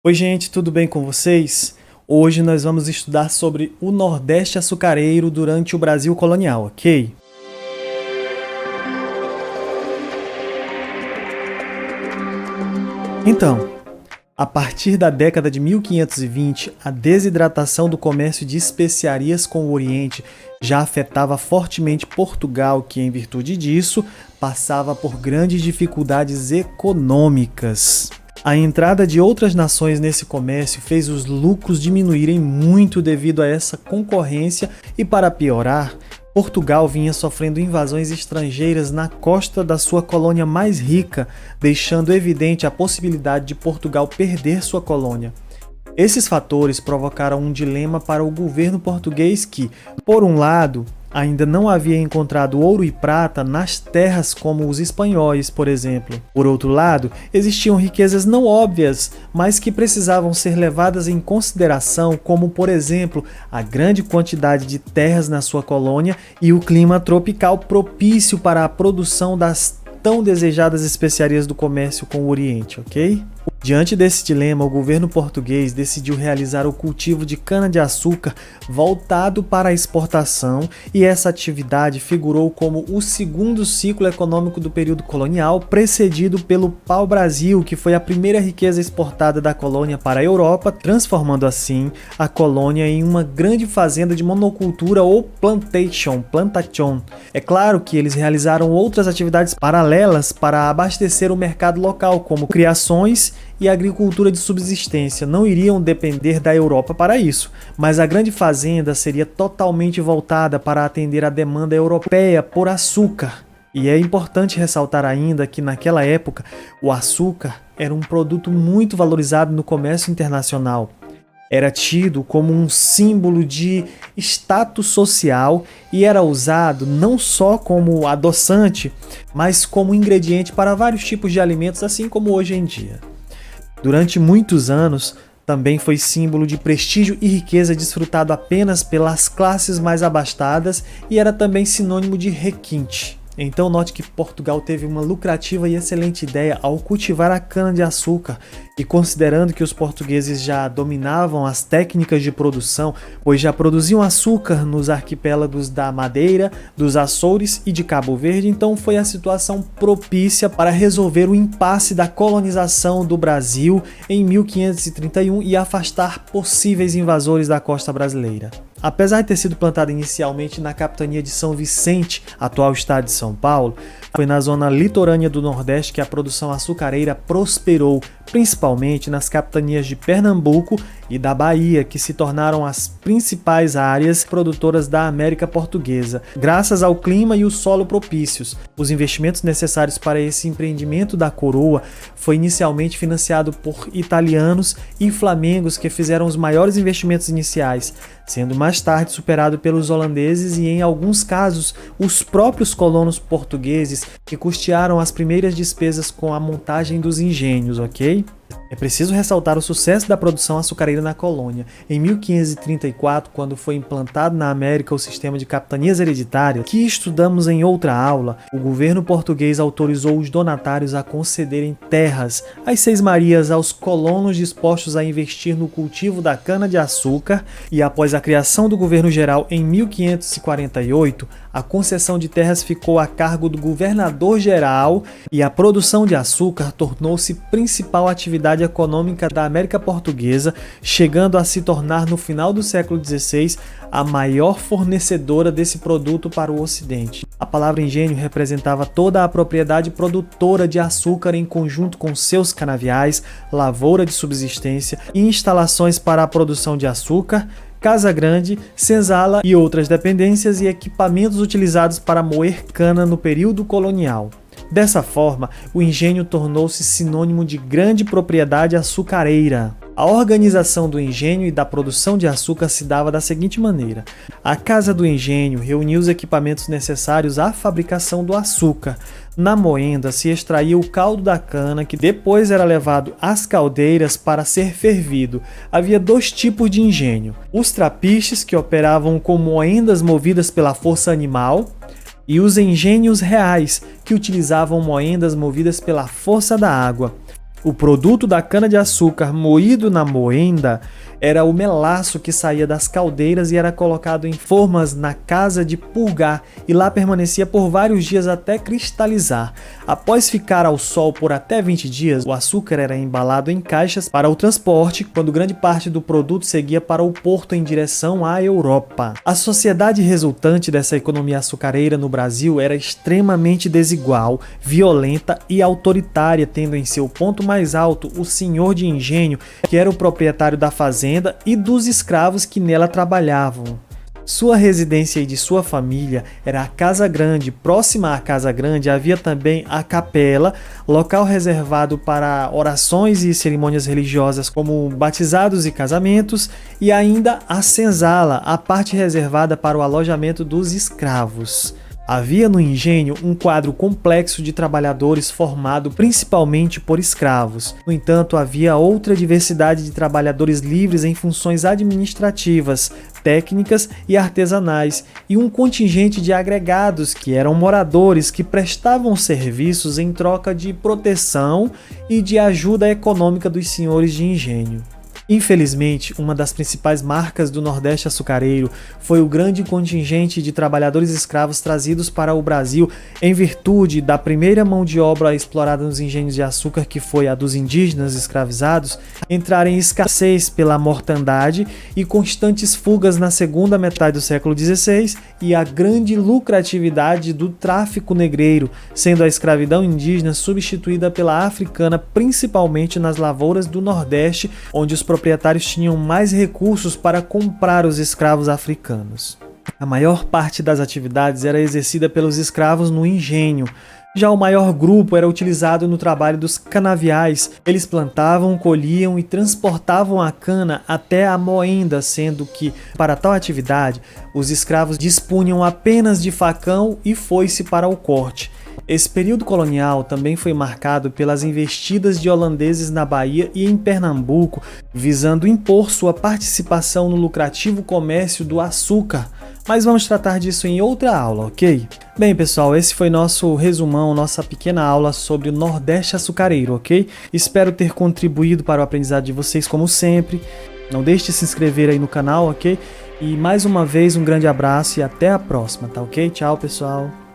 Oi, gente, tudo bem com vocês? Hoje nós vamos estudar sobre o Nordeste açucareiro durante o Brasil colonial, ok? Então, a partir da década de 1520, a desidratação do comércio de especiarias com o Oriente já afetava fortemente Portugal, que, em virtude disso, passava por grandes dificuldades econômicas. A entrada de outras nações nesse comércio fez os lucros diminuírem muito devido a essa concorrência e, para piorar, Portugal vinha sofrendo invasões estrangeiras na costa da sua colônia mais rica, deixando evidente a possibilidade de Portugal perder sua colônia. Esses fatores provocaram um dilema para o governo português que, por um lado, ainda não havia encontrado ouro e prata nas terras como os espanhóis, por exemplo. Por outro lado, existiam riquezas não óbvias, mas que precisavam ser levadas em consideração, como, por exemplo, a grande quantidade de terras na sua colônia e o clima tropical propício para a produção das tão desejadas especiarias do comércio com o Oriente, ok? Diante desse dilema, o governo português decidiu realizar o cultivo de cana-de-açúcar voltado para a exportação, e essa atividade figurou como o segundo ciclo econômico do período colonial, precedido pelo pau-brasil, que foi a primeira riqueza exportada da colônia para a Europa, transformando assim a colônia em uma grande fazenda de monocultura ou plantation. É claro que eles realizaram outras atividades paralelas para abastecer o mercado local, como criações e a agricultura de subsistência. Não iriam depender da Europa para isso, mas a grande fazenda seria totalmente voltada para atender a demanda europeia por açúcar. E é importante ressaltar ainda que naquela época o açúcar era um produto muito valorizado no comércio internacional. Era tido como um símbolo de status social e era usado não só como adoçante, mas como ingrediente para vários tipos de alimentos, assim como hoje em dia. Durante muitos anos, também foi símbolo de prestígio e riqueza desfrutado apenas pelas classes mais abastadas e era também sinônimo de requinte. Então note que Portugal teve uma lucrativa e excelente ideia ao cultivar a cana-de-açúcar, e considerando que os portugueses já dominavam as técnicas de produção, pois já produziam açúcar nos arquipélagos da Madeira, dos Açores e de Cabo Verde, então foi a situação propícia para resolver o impasse da colonização do Brasil em 1531 e afastar possíveis invasores da costa brasileira. Apesar de ter sido plantada inicialmente na capitania de São Vicente, atual estado de São Paulo, foi na zona litorânea do Nordeste que a produção açucareira prosperou, principalmente nas capitanias de Pernambuco e da Bahia, que se tornaram as principais áreas produtoras da América Portuguesa, graças ao clima e o solo propícios. Os investimentos necessários para esse empreendimento da coroa foi inicialmente financiado por italianos e flamengos, que fizeram os maiores investimentos iniciais, sendo mais tarde superado pelos holandeses e, em alguns casos, os próprios colonos portugueses, que custearam as primeiras despesas com a montagem dos engenhos, ok? É preciso ressaltar o sucesso da produção açucareira na colônia. Em 1534, quando foi implantado na América o sistema de capitanias hereditárias, que estudamos em outra aula, o governo português autorizou os donatários a concederem terras, as Seis Marias, aos colonos dispostos a investir no cultivo da cana-de-açúcar, e após a criação do governo geral em 1548, a concessão de terras ficou a cargo do governador-geral e a produção de açúcar tornou-se principal atividade econômica da América Portuguesa, chegando a se tornar no final do século XVI a maior fornecedora desse produto para o Ocidente. A palavra engenho representava toda a propriedade produtora de açúcar em conjunto com seus canaviais, lavoura de subsistência e instalações para a produção de açúcar, casa grande, senzala e outras dependências e equipamentos utilizados para moer cana no período colonial. Dessa forma, o engenho tornou-se sinônimo de grande propriedade açucareira. A organização do engenho e da produção de açúcar se dava da seguinte maneira: a casa do engenho reunia os equipamentos necessários à fabricação do açúcar. Na moenda se extraía o caldo da cana, que depois era levado às caldeiras para ser fervido. Havia dois tipos de engenho: os trapiches, que operavam com moendas movidas pela força animal, e os engenhos reais, que utilizavam moendas movidas pela força da água. O produto da cana-de-açúcar moído na moenda era o melaço que saía das caldeiras e era colocado em formas na casa de purgar e lá permanecia por vários dias até cristalizar. Após ficar ao sol por até 20 dias, o açúcar era embalado em caixas para o transporte, quando grande parte do produto seguia para o porto em direção à Europa. A sociedade resultante dessa economia açucareira no Brasil era extremamente desigual, violenta e autoritária, tendo em seu ponto mais alto o senhor de engenho, que era o proprietário da fazenda e dos escravos que nela trabalhavam. Sua residência e de sua família era a Casa Grande. Próxima à Casa Grande havia também a capela, local reservado para orações e cerimônias religiosas como batizados e casamentos, e ainda a senzala, a parte reservada para o alojamento dos escravos. Havia no engenho um quadro complexo de trabalhadores formado principalmente por escravos. No entanto, havia outra diversidade de trabalhadores livres em funções administrativas, técnicas e artesanais, e um contingente de agregados que eram moradores que prestavam serviços em troca de proteção e de ajuda econômica dos senhores de engenho. Infelizmente, uma das principais marcas do Nordeste açucareiro foi o grande contingente de trabalhadores escravos trazidos para o Brasil em virtude da primeira mão de obra explorada nos engenhos de açúcar, que foi a dos indígenas escravizados, entrar em escassez pela mortandade e constantes fugas na segunda metade do século XVI e a grande lucratividade do tráfico negreiro, sendo a escravidão indígena substituída pela africana, principalmente nas lavouras do Nordeste, onde os proprietários tinham mais recursos para comprar os escravos africanos. A maior parte das atividades era exercida pelos escravos no engenho. Já o maior grupo era utilizado no trabalho dos canaviais. Eles plantavam, colhiam e transportavam a cana até a moenda, sendo que, para tal atividade, os escravos dispunham apenas de facão e foice para o corte. Esse período colonial também foi marcado pelas investidas de holandeses na Bahia e em Pernambuco, visando impor sua participação no lucrativo comércio do açúcar. Mas vamos tratar disso em outra aula, ok? Bem, pessoal, esse foi nosso resumão, nossa pequena aula sobre o Nordeste açucareiro, ok? Espero ter contribuído para o aprendizado de vocês como sempre. Não deixe de se inscrever aí no canal, ok? E mais uma vez um grande abraço e até a próxima, tá ok? Tchau, pessoal!